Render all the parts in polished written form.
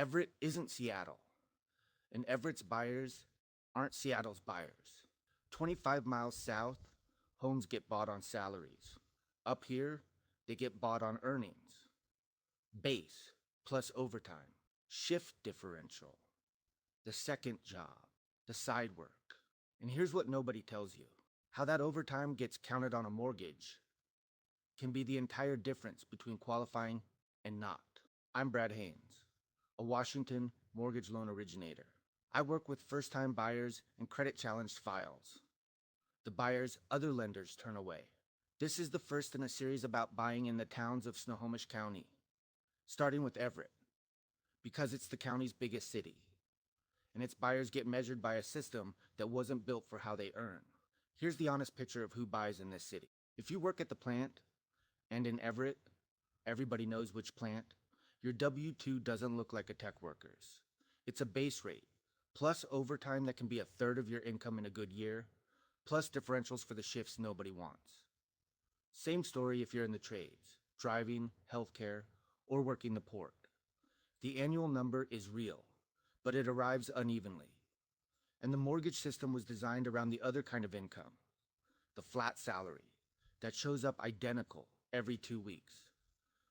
Everett isn't Seattle, and Everett's buyers aren't Seattle's buyers. 25 miles south, homes get bought on salaries. Up here, they get bought on earnings. Base plus overtime, shift differential, the second job, the side work. And here's what nobody tells you: how that overtime gets counted on a mortgage can be the entire difference between qualifying and not. I'm Brad Haynes, a Washington mortgage loan originator. I work with first time buyers and credit challenged files, the buyers other lenders turn away. This is the first in a series about buying in the towns of Snohomish County, starting with Everett, because it's the county's biggest city, and its buyers get measured by a system that wasn't built for how they earn. Here's the honest picture of who buys in this city. If you work at the plant, and in Everett, everybody knows which plant, your W-2 doesn't look like a tech worker's. It's a base rate, plus overtime that can be a third of your income in a good year, plus differentials for the shifts nobody wants. Same story if you're in the trades, driving, healthcare, or working the port. The annual number is real, but it arrives unevenly. And the mortgage system was designed around the other kind of income, the flat salary, that shows up identical every 2 weeks.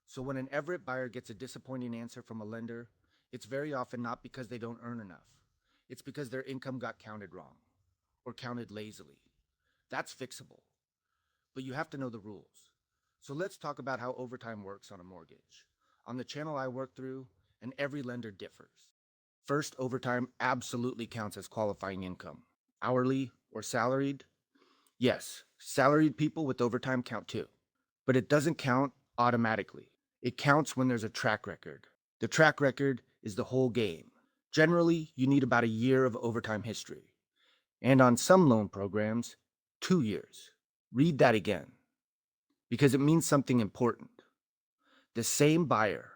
So when an Everett buyer gets a disappointing answer from a lender, it's very often not because they don't earn enough. It's because their income got counted wrong, or counted lazily. That's fixable, but you have to know the rules. So let's talk about how overtime works on a mortgage. On the channel I work through, and every lender differs. First, overtime absolutely counts as qualifying income. Hourly or salaried? Yes, salaried people with overtime count too. But it doesn't count automatically. It counts when there's a track record. The track record is the whole game. Generally, you need about a year of overtime history. And on some loan programs, 2 years. Read that again, because it means something important. The same buyer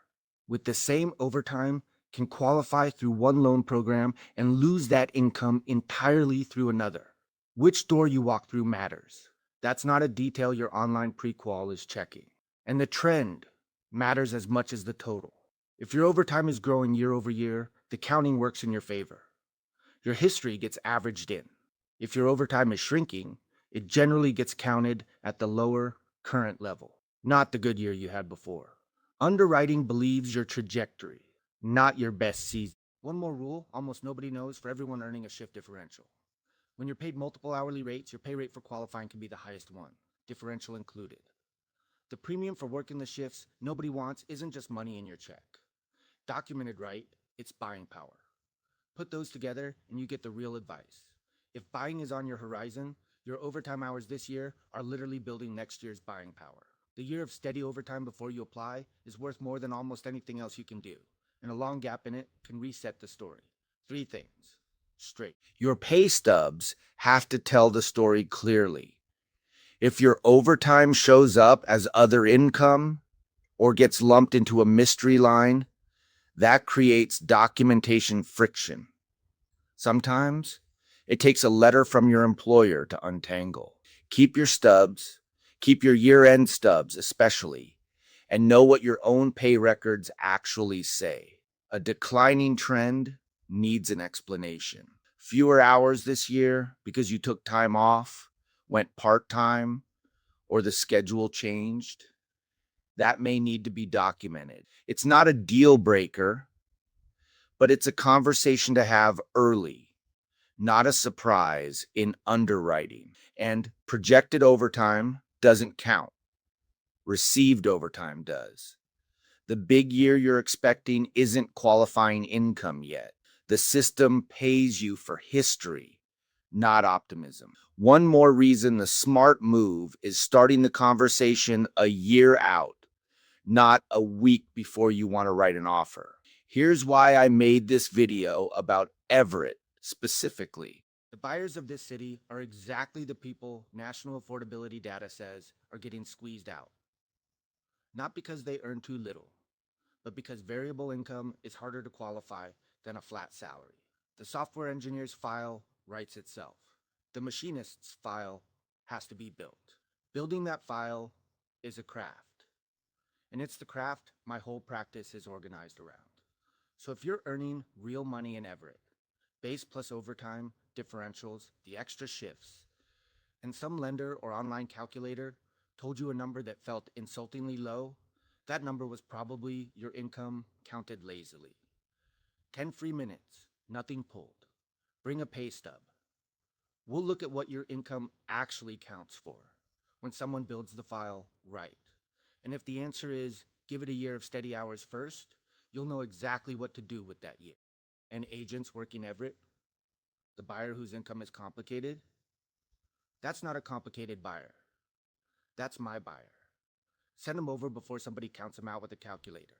with the same overtime can qualify through one loan program and lose that income entirely through another. Which door you walk through matters. That's not a detail your online pre-qual is checking. And the trend matters as much as the total. If your overtime is growing year over year, the counting works in your favor. Your history gets averaged in. If your overtime is shrinking, it generally gets counted at the lower current level, not the good year you had before. Underwriting believes your trajectory, not your best season. One more rule almost nobody knows for everyone earning a shift differential. When you're paid multiple hourly rates, your pay rate for qualifying can be the highest one, differential included. The premium for working the shifts nobody wants isn't just money in your check. Documented right, it's buying power. Put those together and you get the real advice. If buying is on your horizon, your overtime hours this year are literally building next year's buying power. The year of steady overtime before you apply is worth more than almost anything else you can do, and a long gap in it can reset the story. 3 things. Straight. Your pay stubs have to tell the story clearly. If your overtime shows up as other income or gets lumped into a mystery line, that creates documentation friction. Sometimes it takes a letter from your employer to untangle. Keep your stubs, keep your year-end stubs especially, and know what your own pay records actually say. A declining trend needs an explanation. Fewer hours this year because you took time off, went part-time, or the schedule changed. That may need to be documented. It's not a deal breaker, but it's a conversation to have early, not a surprise in underwriting. And projected overtime doesn't count. Received overtime does. The big year you're expecting isn't qualifying income yet. The system pays you for history, not optimism. One more reason the smart move is starting the conversation a year out, not a week before you want to write an offer. Here's why I made this video about Everett specifically. The buyers of this city are exactly the people national affordability data says are getting squeezed out. Not because they earn too little, but because variable income is harder to qualify than a flat salary. The software engineer's file writes itself. The machinist's file has to be built. Building that file is a craft. And it's the craft my whole practice is organized around. So if you're earning real money in Everett, base plus overtime, differentials, the extra shifts, and some lender or online calculator told you a number that felt insultingly low, that number was probably your income counted lazily. 10 free minutes, nothing pulled. Bring a pay stub. We'll look at what your income actually counts for when someone builds the file right. And if the answer is give it a year of steady hours first, you'll know exactly what to do with that year. And agents working Everett, the buyer whose income is complicated, that's not a complicated buyer. That's my buyer. Send them over before somebody counts them out with a calculator.